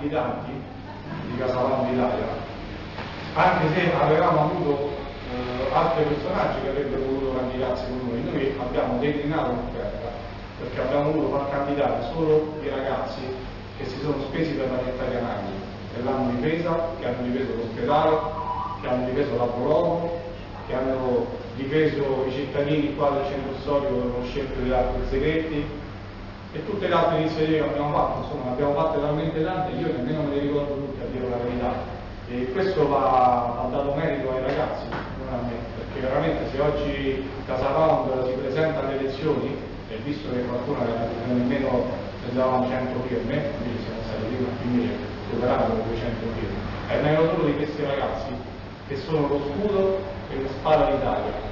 candidanti di Casaround Italia, anche se avevamo avuto altri personaggi che avrebbero voluto candidarsi con noi. Noi abbiamo declinato l'offerta perché abbiamo voluto far candidare solo i ragazzi che si sono spesi per la città di Anagni, che l'hanno difesa, che hanno difeso l'ospedale, che hanno difeso la Prologo, che hanno difeso i cittadini qua del centro storico che hanno scelto di dare segretti e tutte le altre iniziative che abbiamo fatto. Insomma, ne abbiamo fatte talmente tante, io nemmeno me le ricordo tutte, a dire la verità. E questo ha dato merito ai ragazzi, non a me, perché veramente se oggi Casaround si presenta alle elezioni, e visto che qualcuno nemmeno prendevamo 100 firme, quindi siamo stati prima a finire, superando le 200 firme, è merito solo di questi ragazzi che sono lo scudo e la spada d'Italia.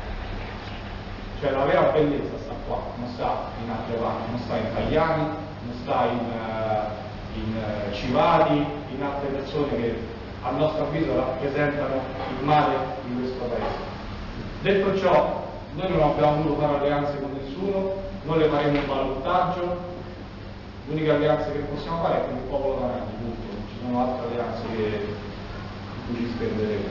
Cioè la vera bellezza sta qua, non sta in altre parti, non sta in Tagliani, non sta in Civati, in altre persone che a nostro avviso rappresentano il male di questo paese. Detto ciò, noi non abbiamo voluto fare alleanze con nessuno, non le faremo in ballottaggio, l'unica alleanza che possiamo fare è con il popolo d'Anagni, punto. Non ci sono altre alleanze di cui ci spenderemo.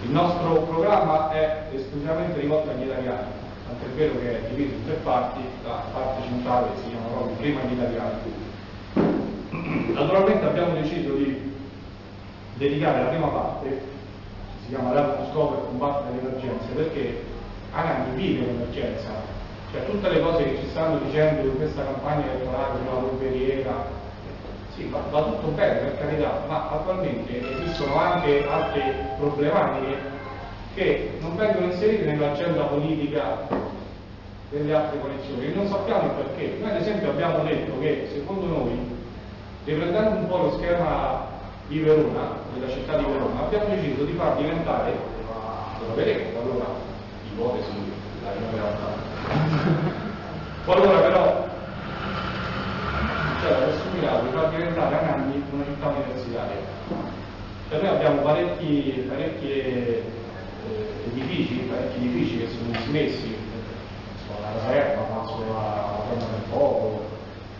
Il nostro programma è esclusivamente rivolto agli italiani, tant'è vero che è diviso in 3 parti, la parte centrale si chiama proprio Prima gli italiani. Naturalmente abbiamo deciso di dedicare la prima parte, che si chiama Dare uno scopo e combattere le emergenze, perché Anagni vive l'emergenza, cioè tutte le cose che ci stanno dicendo in questa campagna elettorale sulla polveriera, sì, va tutto bene per carità, ma attualmente esistono anche altre problematiche che non vengono inserite nell'agenda politica delle altre coalizioni e non sappiamo il perché. Noi ad esempio abbiamo detto che secondo noi, riprendendo un po' lo schema di Verona, della città di Verona, abbiamo deciso di far diventare, lo vedremo, allora ipotesi la realtà. Allora però adesso mirato di far diventare Anagni una città universitaria. Cioè noi abbiamo parecchi edifici che sono dismessi, la caserma, penso alla Torre del Popolo,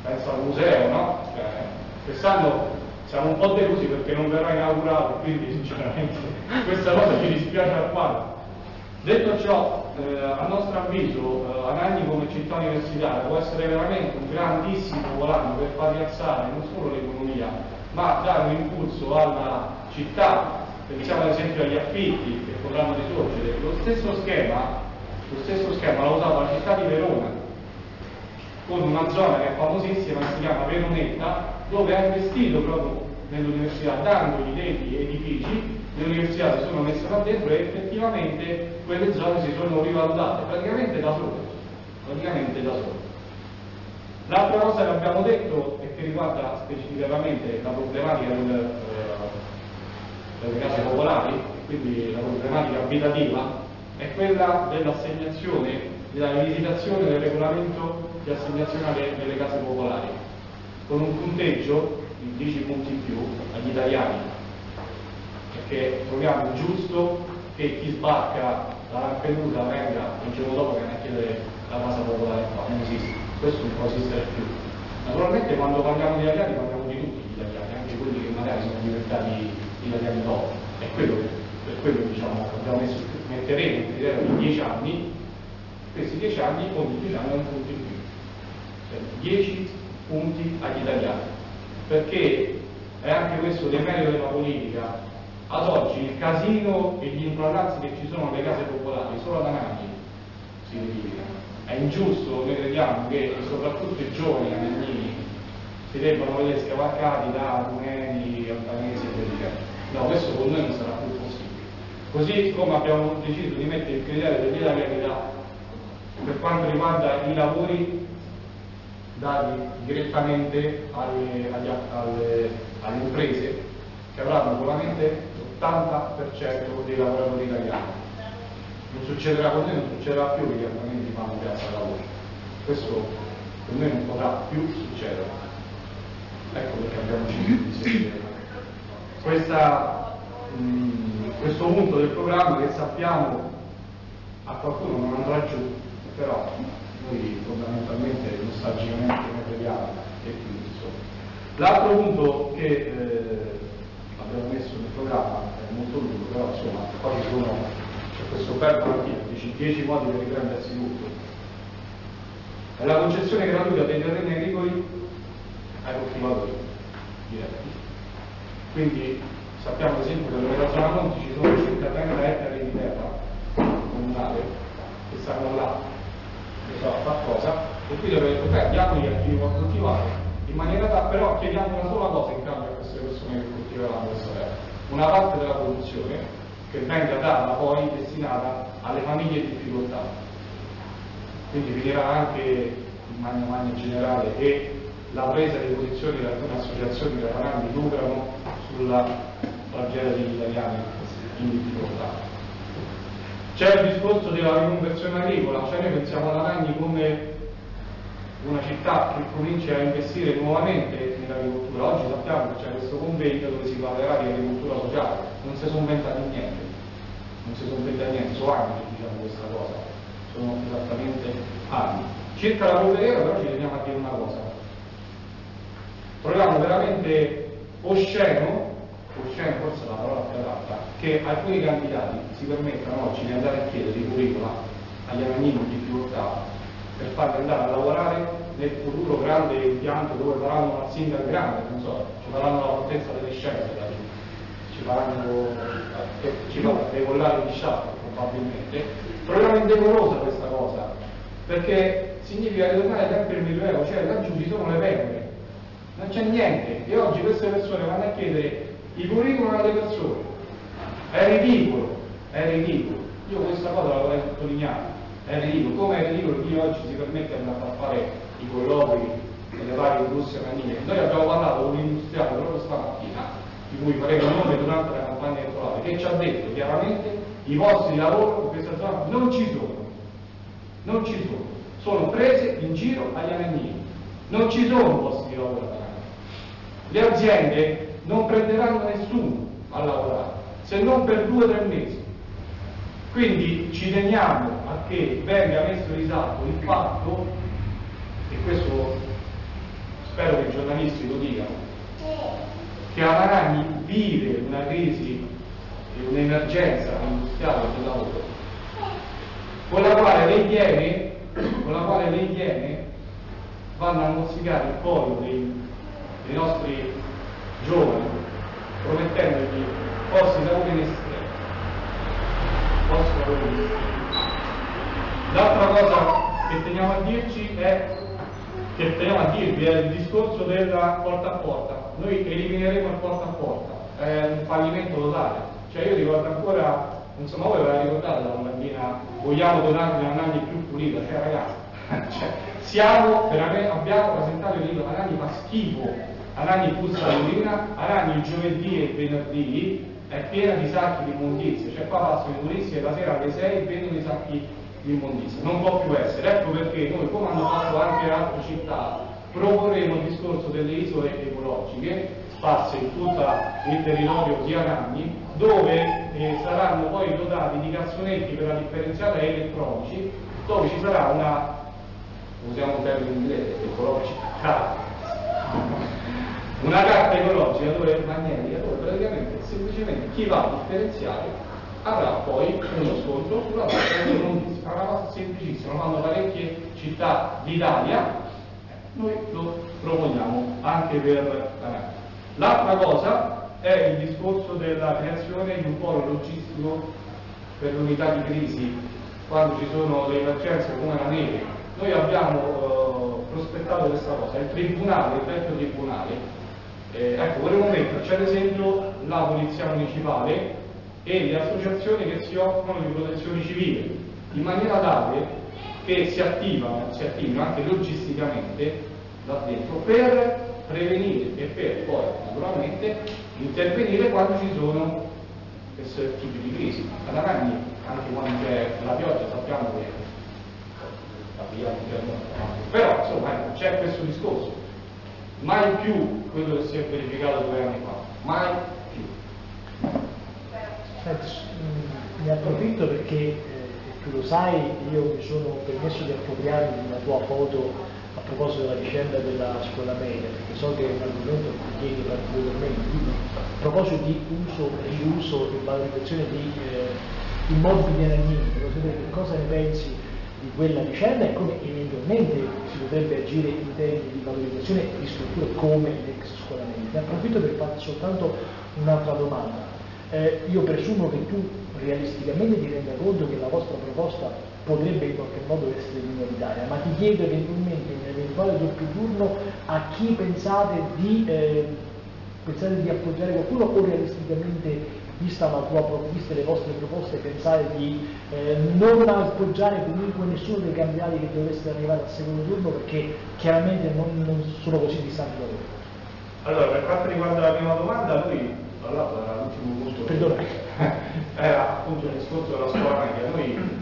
penso al museo, no? Quest'anno siamo un po' delusi perché non verrà inaugurato, quindi sinceramente questa cosa ci dispiace alquanto. Detto ciò, a nostro avviso Anagni come città universitaria può essere veramente un grandissimo volano per far rialzare non solo l'economia, ma dare un impulso alla città. Pensiamo ad esempio agli affitti che potranno risorgere. Lo stesso schema l'ha usato la città di Verona, con una zona che è famosissima che si chiama Veronetta, dove ha investito proprio nell'università, dandogli degli edifici. Le università si sono messe là dentro e effettivamente quelle zone si sono rivalutate praticamente da sole. L'altra cosa che abbiamo detto e che riguarda specificatamente la problematica delle case popolari, quindi la problematica abitativa, è quella dell'assegnazione, della rivisitazione del regolamento di assegnazione delle case popolari, con un punteggio di 10 punti in più agli italiani, perché troviamo giusto che chi sbarca da Lampedusa venga il giorno dopo che viene a chiedere la casa popolare qua, non esiste, questo non può esistere più. Naturalmente quando parliamo di italiani parliamo di tutti gli italiani, anche quelli che magari sono diventati italiani dopo, è quello che, per quello diciamo metteremo il criterio di 10 anni, questi 10 anni, ogni 10 anni un punto in più, cioè 10 punti agli italiani, perché è anche questo del merito della politica. Ad oggi il casino e gli impralazzi che ci sono alle case popolari solo ad Anagni si verificano. È ingiusto, noi crediamo che soprattutto i giovani anagnini si debbano vedere scavalcati da rumeni, albanesi e via dicendo. No, questo con noi non sarà più possibile. Così come abbiamo deciso di mettere il criterio dell'italianità per quanto riguarda i lavori dati direttamente alle imprese che avranno solamente l'80% dei lavoratori italiani. Non succederà con noi, non succederà più che gli albanesi fanno piazza al lavoro. Questo con noi non potrà più succedere. Ecco perché abbiamo deciso di seguire questo punto del programma che sappiamo a qualcuno non andrà giù, però noi fondamentalmente nostalgicamente ne crediamo e quindi insomma. L'altro punto che molto lungo, però insomma poi c'è questo bel partito, dici 10 modi per riprendersi tutto. È la concessione gratuita dei terreni agricoli ai coltivatori diretti. Quindi sappiamo ad esempio che nella zona Monti ci sono circa 30 ettari di terra comunale che stanno là, che so, a far cosa, e qui dove diamoli a chi vuole coltivare, in maniera da, però chiediamo una sola cosa in cambio a queste persone che coltiveranno questa terra, una parte della produzione che venga data poi destinata alle famiglie in difficoltà. Quindi finirà anche in magna generale e la presa di posizione di alcune associazioni che faranno lucrano sulla tragedia degli italiani in difficoltà. C'è il discorso della riconversione agricola, cioè noi pensiamo ad Anagni come una città che comincia a investire nuovamente nell'agricoltura. Oggi sappiamo che c'è questo convegno dove si parlerà di agricoltura sociale, non si sono inventati niente, sono anni che diciamo questa cosa, sono esattamente anni. Circa la polveriera però ci teniamo a dire una cosa, troviamo veramente osceno forse la parola più adatta, che alcuni candidati si permettano oggi di andare a chiedere i curricula agli anagnini in difficoltà per farli andare a lavorare nel futuro grande impianto dove faranno una azienda grande, non so, ci faranno la potenza delle scienze da lì, ci faranno dei collari di sciato probabilmente. Troviamo indecorosa questa cosa, perché significa ritornare sempre il Medioevo, cioè laggiù ci sono le pecore, non c'è niente, e oggi queste persone vanno a chiedere i curriculum alle persone. È ridicolo. Io questa cosa la vorrei sottolineare. È ridicolo. Come è ridicolo chi oggi si permette di andare a fare i colloqui nelle varie industrie canine. Noi abbiamo parlato con un industriale proprio stamattina, di cui faremo il nome durante la campagna elettorale, che ci ha detto chiaramente i posti di lavoro in questa zona non ci sono. Sono prese in giro agli anagnini. Non ci sono posti di lavoro agli anagnini. Le aziende non prenderanno nessuno a lavorare, se non per 2 o 3 mesi. Quindi ci teniamo a che venga messo in risalto il fatto, e questo spero che i giornalisti lo dicano, che Anagni vive una crisi e un'emergenza industriale del lavoro, con la quale le Iene vanno a mozzicare il collo dei nostri giovani, promettendogli posti di lavoro in estremo. L'altra cosa che teniamo a dirvi è il discorso della porta a porta. Noi elimineremo il porta a porta, è un fallimento totale. Cioè io ricordo ancora, insomma voi ve la ricordate la bambina, vogliamo donarvi una Anagni più pulita, cioè ragazzi, abbiamo presentato il libro Anagni fa schifo. Anagni puzza l'urina, Anagni il giovedì e il venerdì è piena di sacchi di immondizie, cioè qua passano i turisti e la sera alle 6 vendono i sacchi di immondizie, non può più essere. Ecco perché noi, come hanno fatto anche altre città, proporremo il discorso delle isole ecologiche sparse in tutto il territorio di Anagni, dove saranno poi dotati di cassonetti per la differenziata e elettronici, dove ci sarà una, usiamo un termine inglese, ecologica, una carta ecologica magnetica dove praticamente semplicemente chi va a differenziare avrà poi uno sconto sulla tassa di immondizia. È una cosa semplicissima, lo fanno parecchie città d'Italia, noi lo proponiamo anche per Anagni. L'altra cosa è il discorso della creazione di un polo logistico per l'unità di crisi quando ci sono le emergenze come la neve. Noi abbiamo prospettato questa cosa, il vecchio tribunale, ecco, vorremmo metterci ad esempio la polizia municipale e le associazioni che si occupano di protezione civile, in maniera tale che si attivino anche logisticamente là dentro per prevenire e per poi naturalmente intervenire quando ci sono questo tipo di crisi. Ad Anagni, anche quando c'è la pioggia, sappiamo che però insomma ecco, c'è questo discorso. Mai più quello che si è verificato 2 anni fa, mai più. Ne approfitto perché tu lo sai, io mi sono permesso di appropriarmi di una tua foto a proposito della vicenda della scuola media, perché so che è un argomento a cui tieni particolarmente. A proposito di uso, riuso e valorizzazione di immobili anagnini, voglio sapere che cosa ne pensi di quella vicenda e come eventualmente si potrebbe agire in termini di valorizzazione di strutture come l'ex scuola media. Ne approfitto per farti soltanto un'altra domanda. Io presumo che tu realisticamente ti renda conto che la vostra proposta potrebbe in qualche modo essere minoritaria, ma ti chiedo eventualmente in un eventuale doppio turno a chi pensate di appoggiare qualcuno o realisticamente viste le vostre proposte pensate di non appoggiare comunque nessuno dei candidati che dovesse arrivare al secondo turno perché chiaramente non sono così distanti da voi. Allora, per quanto riguarda la prima domanda, lui, tra l'altro era l'ultimo punto, perdona, era appunto il discorso della scuola media. Noi,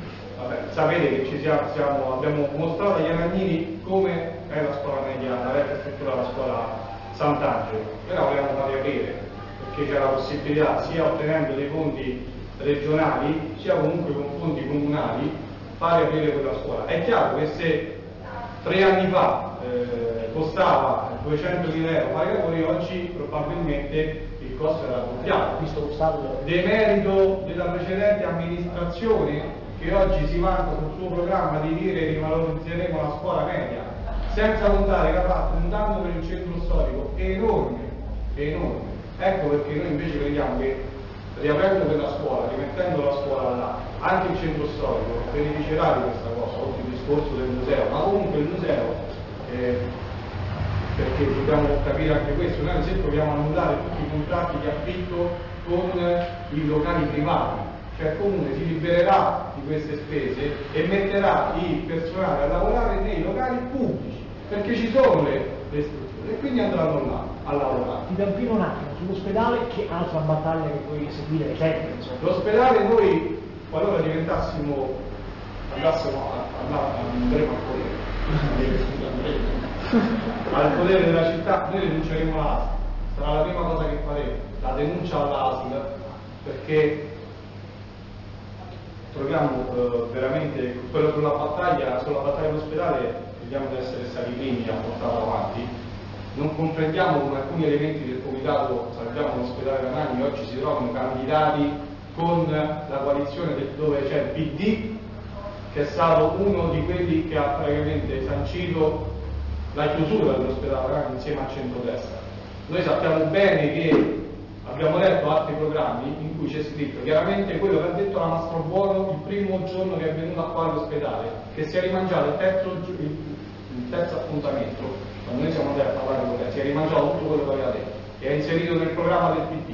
sapete che abbiamo mostrato agli anagnini come è la scuola media, la vecchia struttura della scuola Sant'Angelo, e la volevamo fare aprire, perché c'è la possibilità, sia ottenendo dei fondi regionali, sia comunque con fondi comunali, fare aprire quella scuola. È chiaro che se 3 anni fa costava 200.000 euro fare i lavori, oggi probabilmente il costo era raddoppiato, visto lo stato demerito della precedente amministrazione che oggi si vanta sul suo programma di dire che rivalorizzeremo la scuola media, senza contare che ha fatto un danno per il centro storico enorme. Ecco perché noi invece crediamo che riaprendo quella scuola, rimettendo la scuola là, anche il centro storico beneficerà di questa cosa, oltre il discorso del museo, ma comunque il museo, perché dobbiamo capire anche questo, noi ad esempio dobbiamo annullare tutti i contratti di affitto con i locali privati, cioè il comune si libererà di queste spese e metterà il personale a lavorare nei locali pubblici, perché ci sono le strutture e quindi andranno là a lavorare. Ti dampino un attimo sull'ospedale, che altra battaglia che puoi seguire sempre, insomma. L'ospedale noi, qualora andassimo andremo al potere della città, noi denunceremo l'ASL, sarà la prima cosa che faremo, la denuncia all'ASL, perché troviamo veramente quello sulla battaglia dell'ospedale, vediamo di essere stati i primi a portarla avanti. Non comprendiamo come alcuni elementi del comitato Salviamo l'ospedale Anagni oggi si trovano candidati con la coalizione dove c'è il PD, che è stato uno di quelli che ha praticamente sancito la chiusura dell'ospedale Anagni insieme al centrodestra. Noi sappiamo bene che abbiamo letto altri programmi in cui c'è scritto chiaramente quello che ha detto la Mastrobuono il primo giorno che è venuto qua all'ospedale, che si è rimangiato il terzo appuntamento. Quando noi siamo andati a parlare con lei, si è rimangiato tutto quello che aveva detto e ha inserito nel programma del PD.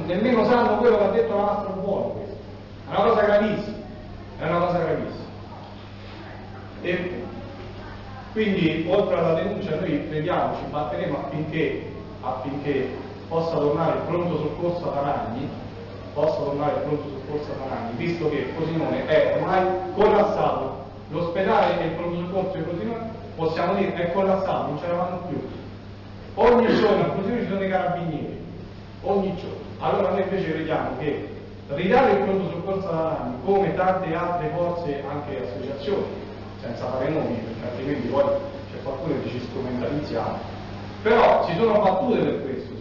Nemmeno sanno quello che ha detto la Mastrobuono, questo. È una cosa gravissima. E quindi, oltre alla denuncia, noi crediamo, ci batteremo affinché possa tornare il pronto soccorso a Tanagni, visto che Frosinone è ormai collassato. L'ospedale e il pronto soccorso di Frosinone, possiamo dire, è collassato, non ce la fanno più. Ogni giorno a Frosinone ci sono dei carabinieri, ogni giorno. Allora noi invece crediamo che ridare il pronto soccorso a Tanagni, come tante altre forze, anche associazioni, senza fare nomi, perché altrimenti poi c'è qualcuno che ci strumentalizziamo, però si sono battute per questo.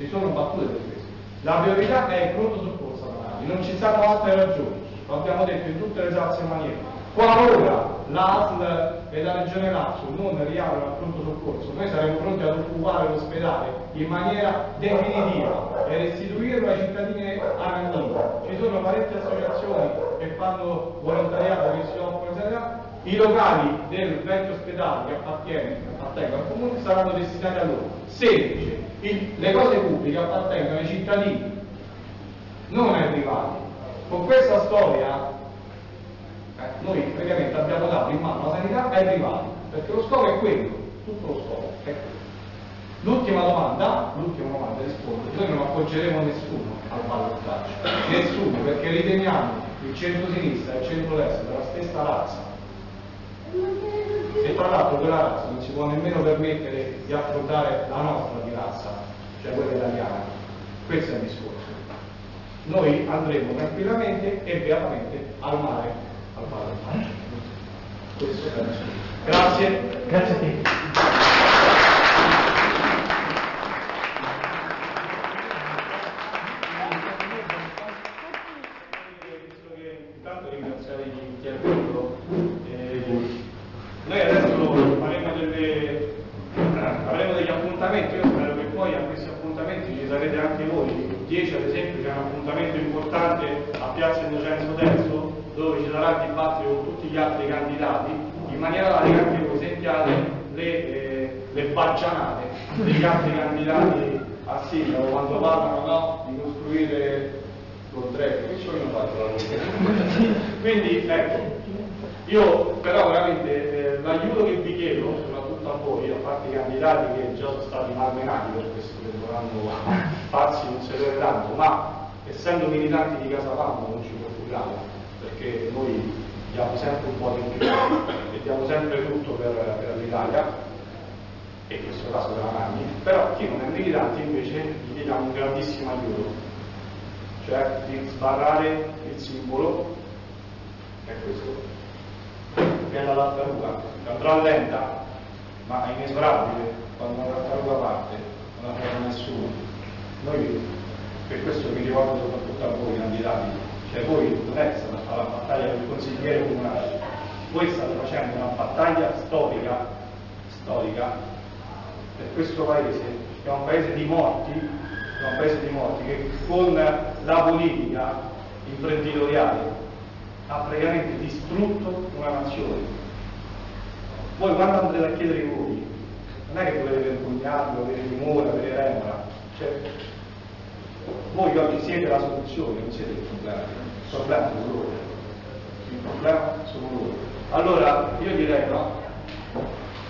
La priorità è il pronto soccorso a Tanagni, non ci stanno altre ragioni, lo abbiamo detto in tutte le salse maniere. Qualora l'ASL e la Regione Lazio non riaprono al pronto soccorso, noi saremo pronti ad occupare l'ospedale in maniera definitiva e restituirlo ai cittadini anagnini. Ci sono parecchie associazioni che fanno volontariato, che si occupano di sanità. I locali del vecchio ospedale che appartengono al comune saranno destinati a loro. Semplice, le cose pubbliche appartengono ai cittadini, non ai privati. Con questa storia noi praticamente abbiamo dato in mano la sanità ai privati, perché lo scopo è quello, tutto lo scopo è quello. L'ultima domanda rispondo, noi non appoggeremo nessuno al ballottaggio, nessuno, perché riteniamo il centro-sinistra e il centro-destra della stessa razza. E tra l'altro quella razza non si può nemmeno permettere di affrontare la nostra di razza, cioè quella italiana. Questo è il discorso. noi andremo tranquillamente e beatamente al mare, al mare. Questo penso. Grazie. Grazie a te. Intanto ringraziare chi è venuto. Noi adesso avremo degli appuntamenti, io spero che poi a questi appuntamenti ci sarete anche voi. 10 ad esempio c'è un appuntamento importante a Piazza Innocenzo Terzo, dove ci sarà il dibattito con tutti gli altri candidati, in maniera tale che anche voi sentiate le baggianate degli altri candidati a sindaco quando parlano, no, di costruire che ci vogliono fare la luce. Quindi ecco, io però veramente l'aiuto che vi chiedo, soprattutto a voi, a parte i candidati che già sono stati malmenati per questo, che dovranno farsi un sedere tanto, ma essendo militanti di Casa Pound non ci preoccupate, perché noi diamo sempre un po' di più e diamo sempre tutto per l'Italia, e in questo caso per la Magni, però chi non è militante invece gli diamo un grandissimo aiuto, cioè di sbarrare il simbolo, che è questo, che è la tartaruga, che andrà lenta, ma è inesorabile, quando la tartaruga parte, non la ferma nessuno. Noi, per questo mi ricordo soprattutto a voi candidati, cioè voi non è che state a fare la battaglia per il consigliere comunale, voi state facendo una battaglia storica per questo paese, che è un paese di morti, che con la politica imprenditoriale ha praticamente distrutto una nazione. Voi quando andrete a chiedere i voti, non è che dovete vergognarvi, avere timore, avere remora, cioè, voi oggi siete la soluzione, non siete il problema sono loro, il problema sono loro. Allora io direi no,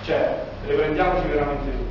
cioè riprendiamoci veramente tutto,